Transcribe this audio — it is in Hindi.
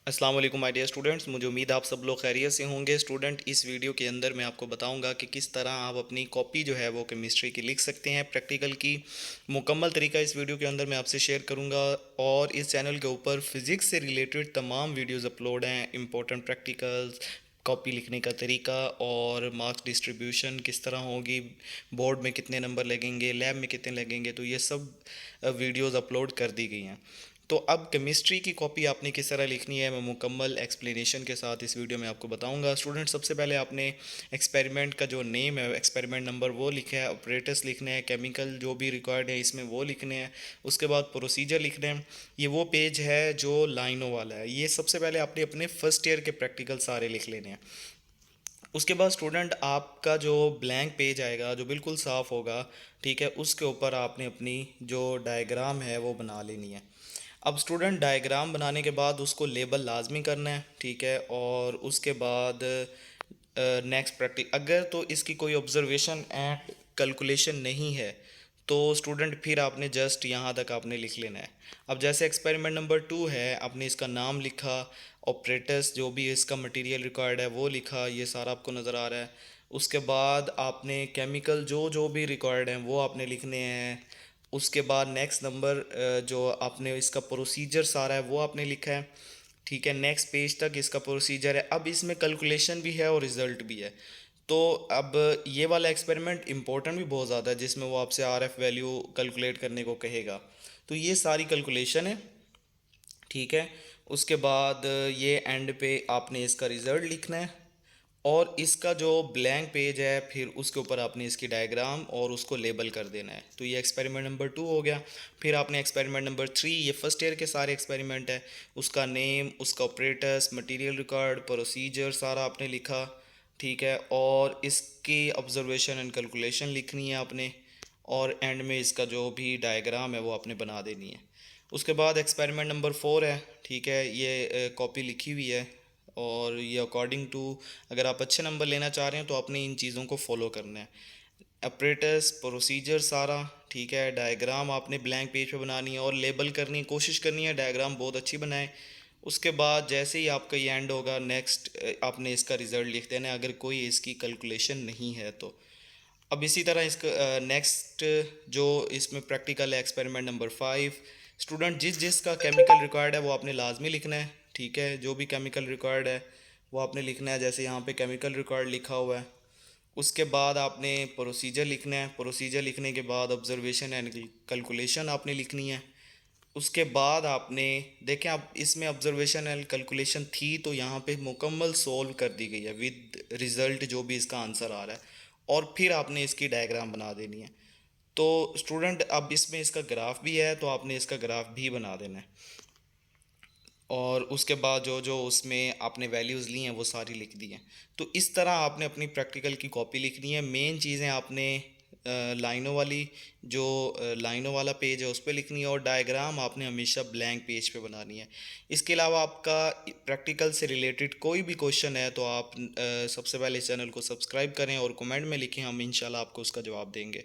अस्सलाम वालेकुम माय डियर स्टूडेंट्स। मुझे उम्मीद है आप सब लोग खैरियत से होंगे। स्टूडेंट, इस वीडियो के अंदर मैं आपको बताऊंगा कि किस तरह आप अपनी कॉपी जो है वो केमिस्ट्री की लिख सकते हैं। प्रैक्टिकल की मुकम्मल तरीका इस वीडियो के अंदर मैं आपसे शेयर करूंगा। और इस चैनल के ऊपर फिज़िक्स से रिलेटेड तमाम वीडियोस अपलोड हैं। इंपॉर्टेंट प्रैक्टिकल्स, कॉपी लिखने का तरीका और मार्क्स डिस्ट्रीब्यूशन किस तरह होगी, बोर्ड में कितने नंबर लगेंगे, लैब में कितने लगेंगे, तो ये सब वीडियोस अपलोड कर दी गई हैं। तो अब केमिस्ट्री की कॉपी आपने किस तरह लिखनी है मैं मुकम्मल एक्सप्लेनेशन के साथ इस वीडियो में आपको बताऊंगा। स्टूडेंट, सबसे पहले आपने एक्सपेरिमेंट का जो नेम है, एक्सपेरिमेंट नंबर वो लिखा है, ऑपरेटर्स लिखने हैं, केमिकल जो भी रिक्वायर्ड है इसमें वो लिखने हैं। उसके बाद प्रोसीजर लिखने हैं। ये वो पेज है जो लाइनों वाला है। ये सबसे पहले आपने अपने फर्स्ट ईयर के प्रैक्टिकल सारे लिख लेने हैं। उसके बाद स्टूडेंट आपका जो ब्लैंक पेज आएगा जो बिल्कुल साफ़ होगा, ठीक है, उसके ऊपर आपने अपनी जो डायग्राम है वो बना लेनी है। अब स्टूडेंट, डायग्राम बनाने के बाद उसको लेबल लाजमी करना है, ठीक है। और उसके बाद नेक्स्ट प्रैक्टिस, अगर तो इसकी कोई ऑब्जर्वेशन एंड कैलकुलेशन नहीं है तो स्टूडेंट फिर आपने जस्ट यहाँ तक आपने लिख लेना है। अब जैसे एक्सपेरिमेंट नंबर 2 है, आपने इसका नाम लिखा, ऑपरेटर्स जो भी इसका मटेरियल रिक्वायर्ड है वो लिखा, ये सारा आपको नज़र आ रहा है। उसके बाद आपने केमिकल जो जो भी रिक्वायर्ड हैं वो आपने लिखने हैं। उसके बाद नेक्स्ट नंबर जो आपने इसका प्रोसीजर सारा है वो आपने लिखा है, ठीक है। नेक्स्ट पेज तक इसका प्रोसीजर है। अब इसमें कैलकुलेशन भी है और रिज़ल्ट भी है। तो अब ये वाला एक्सपेरिमेंट इंपॉर्टेंट भी बहुत ज़्यादा है, जिसमें वो आपसे आर एफ वैल्यू कैलकुलेट करने को कहेगा। तो ये सारी कैलकुलेशन है, ठीक है। उसके बाद ये एंड पे आपने इसका रिज़ल्ट लिखना है। और इसका जो ब्लैंक पेज है फिर उसके ऊपर आपने इसकी डायग्राम और उसको लेबल कर देना है। तो ये एक्सपेरिमेंट नंबर 2 हो गया। फिर आपने एक्सपेरिमेंट नंबर 3, ये फर्स्ट ईयर के सारे एक्सपेरिमेंट है, उसका नेम, उसका ऑपरेटर्स, मटेरियल रिक्वायर्ड, प्रोसीजर सारा आपने लिखा, ठीक है। और इसकी ऑब्जर्वेशन एंड कैलकुलेशन लिखनी है आपने। और एंड में इसका जो भी डायग्राम है वो आपने बना देनी है। उसके बाद एक्सपेरिमेंट नंबर 4 है, ठीक है। ये कॉपी लिखी हुई है और ये अकॉर्डिंग टू, अगर आप अच्छे नंबर लेना चाह रहे हैं तो आपने इन चीज़ों को फॉलो करना है। अप्रेटस, प्रोसीजर सारा, ठीक है। डायग्राम आपने ब्लैंक पेज पे बनानी है और लेबल करनी है, कोशिश करनी है डायग्राम बहुत अच्छी बनाए। उसके बाद जैसे ही आपका ये एंड होगा, नेक्स्ट आपने इसका रिज़ल्ट लिख देना है अगर कोई इसकी कैलकुलेशन नहीं है तो। अब इसी तरह इसका नेक्स्ट जो इसमें प्रैक्टिकल है, एक्सपेरिमेंट नंबर 5। स्टूडेंट, जिस जिसका केमिकल रिक्वायर्ड है वो आपने लाजमी लिखना है, ठीक है। जो भी केमिकल रिक्वायर्ड है वो आपने लिखना है, जैसे यहाँ पे केमिकल रिक्वायर्ड लिखा हुआ है। उसके बाद आपने प्रोसीजर लिखना है। प्रोसीजर लिखने के बाद ऑब्जर्वेशन एंड कैलकुलेशन आपने लिखनी है। उसके बाद आपने देखें, अब इसमें ऑब्जर्वेशन एंड कैलकुलेशन थी तो यहाँ पे मुकम्मल सोल्व कर दी गई है विद रिज़ल्ट जो भी इसका आंसर आ रहा है। और फिर आपने इसकी डायग्राम बना देनी है। तो स्टूडेंट, अब इसमें इसका ग्राफ भी है तो आपने इसका ग्राफ भी बना देना है। और उसके बाद जो जो उसमें आपने वैल्यूज़ ली हैं वो सारी लिख दी हैं। तो इस तरह आपने अपनी प्रैक्टिकल की कॉपी लिखनी है। मेन चीज़ें आपने लाइनों वाली, जो लाइनों वाला पेज है उस पर लिखनी है। और डायग्राम आपने हमेशा ब्लैंक पेज पे बनानी है। इसके अलावा आपका प्रैक्टिकल से रिलेटेड कोई भी क्वेश्चन है तो आप सबसे पहले चैनल को सब्सक्राइब करें और कमेंट में लिखें, हम इंशाल्लाह आपको उसका जवाब देंगे।